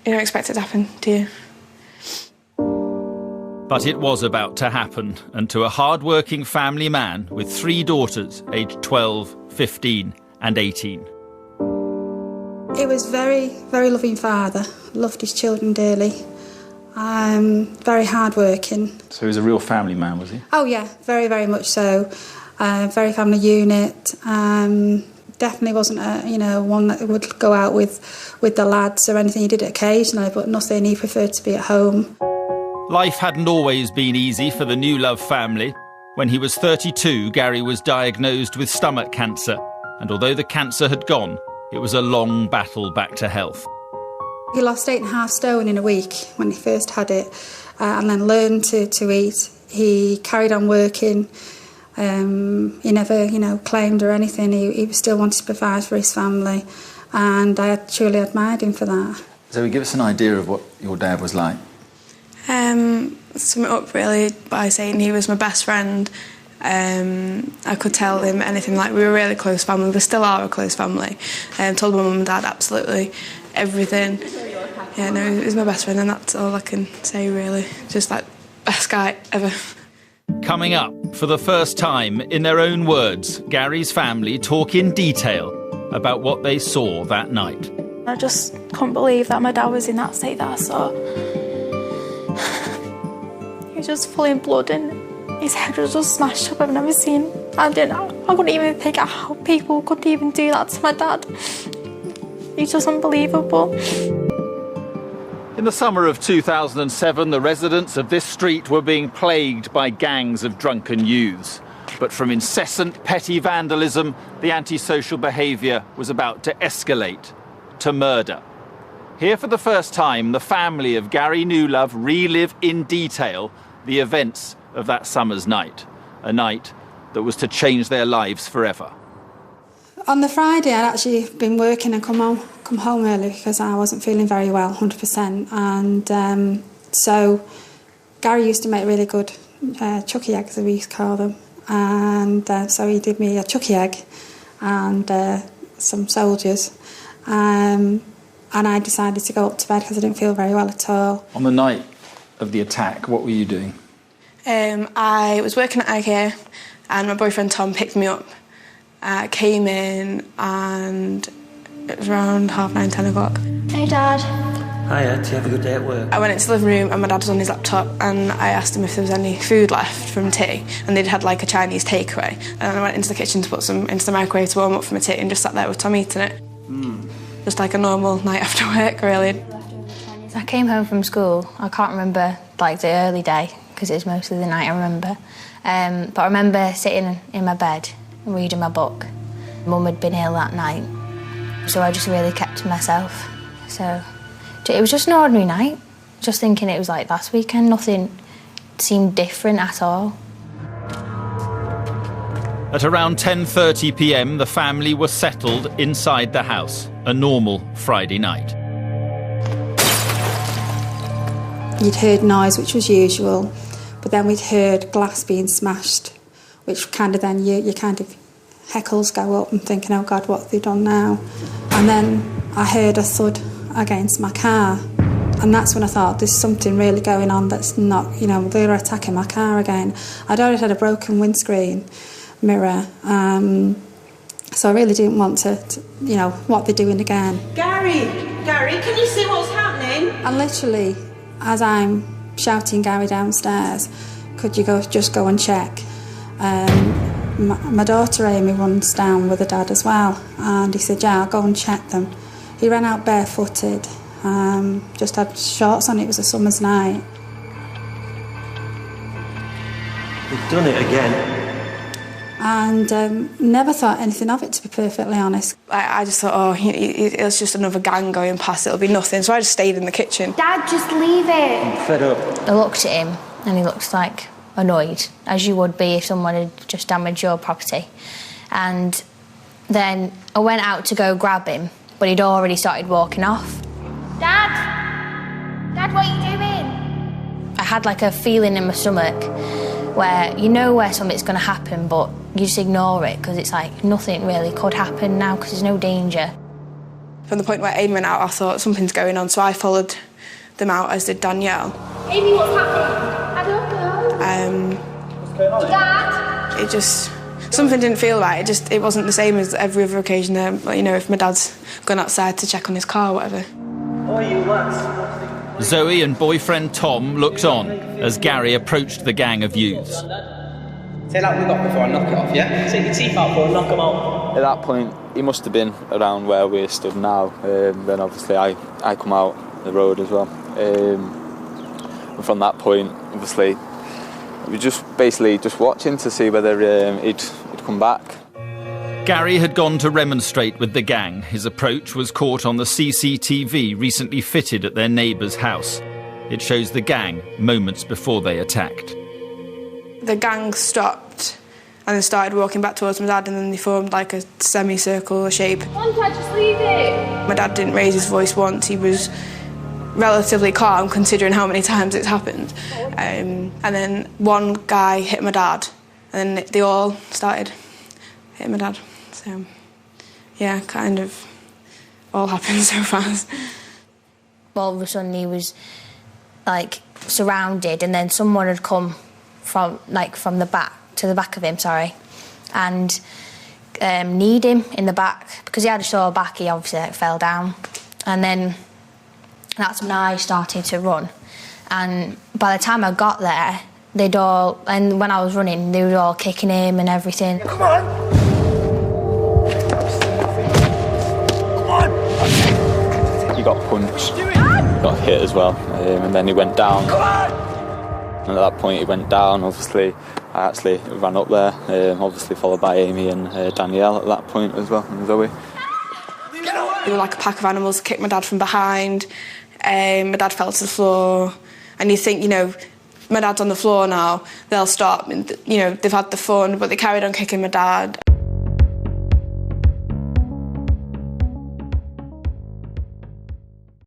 You don't expect it to happen, do you? But it was about to happen, and to a hard-working family man with 3 daughters, aged 12, 15 and 18. It was very, very loving father. Loved his children dearly. Very hard-working. So he was a real family man, was he? Oh yeah, very, very much so. Very family unit. Definitely wasn't one that would go out with the lads or anything. He did it occasionally, but nothing. He preferred to be at home. Life hadn't always been easy for the Newlove family. When he was 32, Garry was diagnosed with stomach cancer, and although the cancer had gone, it was a long battle back to health. He lost 8.5 stone in a week when he first had it, and then learned to eat. He carried on working. He never, claimed or anything. He still wanted to provide for his family, and I truly admired him for that. So give us an idea of what your dad was like. Sum it up really by saying he was my best friend. I could tell him anything. Like, we were a really close family. We still are a close family. Told my mum and dad absolutely everything. Yeah, no, he was my best friend, and that's all I can say really. Just like, best guy ever. Coming up, for the first time, in their own words, Garry's family talk in detail about what they saw that night. I just couldn't believe that my dad was in that state that I saw. He was just full in blood and his head was just smashed up. I've never seen. I couldn't even think of how people could even do that to my dad. He's just unbelievable. In the summer of 2007, the residents of this street were being plagued by gangs of drunken youths. But from incessant petty vandalism, the antisocial behaviour was about to escalate to murder. Here for the first time, the family of Garry Newlove relive in detail the events of that summer's night, a night that was to change their lives forever. On the Friday, I'd actually been working and come home early because I wasn't feeling very well, 100%. And so Garry used to make really good chucky eggs, as we used to call them. And so he did me a chucky egg and some soldiers. And I decided to go up to bed because I didn't feel very well at all. On the night of the attack, what were you doing? I was working at IKEA and my boyfriend Tom picked me up. I came in and it was around 9:30, 10 o'clock. Hey Dad. Hiya, do you have a good day at work? I went into the living room and my dad was on his laptop and I asked him if there was any food left from tea, and they'd had like a Chinese takeaway, and I went into the kitchen to put some into the microwave to warm up for my tea and just sat there with Tom eating it. Just like a normal night after work, really. I came home from school. I can't remember like the early day because it's mostly the night I remember. But I remember sitting in my bed and reading my book. Mum had been ill that night, so I just really kept to myself. So it was just an ordinary night. Just thinking it was like last weekend. Nothing seemed different at all. At around 10:30 p.m, the family were settled inside the house, a normal Friday night. You'd heard noise, which was usual, but then we'd heard glass being smashed, which kind of then you kind of heckles go up and thinking, oh God, what have they done now? And then I heard a thud against my car, and that's when I thought there's something really going on that's not, they're attacking my car again. I'd already had a broken windscreen mirror, so I really didn't want to what they're doing again. Garry, can you see what's happening? And literally, as I'm shouting Garry downstairs, could you just go and check? My daughter Amy runs down with her dad as well, and he said, yeah, I'll go and check them. He ran out barefooted, just had shorts on. It was a summer's night. They've done it again. And never thought anything of it, to be perfectly honest. I just thought, it's just another gang going past, it'll be nothing. So I just stayed in the kitchen. Dad, just leave it. I'm fed up. I looked at him and he looked like annoyed, as you would be if someone had just damaged your property. And then I went out to go grab him, but he'd already started walking off. Dad, what are you doing? I had like a feeling in my stomach where where something's going to happen, but you just ignore it because it's like nothing really could happen now because there's no danger. From the point where Amy went out, I thought something's going on, so I followed them out, as did Danielle. Amy, what's happening? I don't know. What's going on? Dad? It just... something didn't feel right. It wasn't the same as every other occasion. You know, if my dad's gone outside to check on his car or whatever. Oh, you lads. Zoe and boyfriend Tom looked on as Garry approached the gang of youths. Say like we got before and knock it off, yeah? Take your teeth out before and knock them out. At that point, he must have been around where we stood now. Then obviously I come out the road as well. And from that point, obviously, we were just basically just watching to see whether he'd come back. Garry had gone to remonstrate with the gang. His approach was caught on the CCTV recently fitted at their neighbour's house. It shows the gang moments before they attacked. The gang stopped and then started walking back towards my dad, and then they formed like a semicircle shape. Come on, Dad, just leave it. My dad didn't raise his voice once. He was relatively calm considering how many times it's happened. And then one guy hit my dad, and then they all started hitting my dad. So, yeah, kind of all happened so fast. All of a sudden he was, like, surrounded, and then someone had come from the back, to the back of him, and kneed him in the back. Because he had a sore back, he obviously fell down. And then that's when I started to run. And by the time I got there, and when I was running, they were all kicking him and everything. Come on! He got punched, got hit as well, and then he went down. And at that point he went down, obviously I actually ran up there, obviously followed by Amy and Danielle at that point as well, and Zoe. They were like a pack of animals, kicked my dad from behind. My dad fell to the floor, and you think, you know, my dad's on the floor now, they'll stop, and, you know, they've had the fun, but they carried on kicking my dad.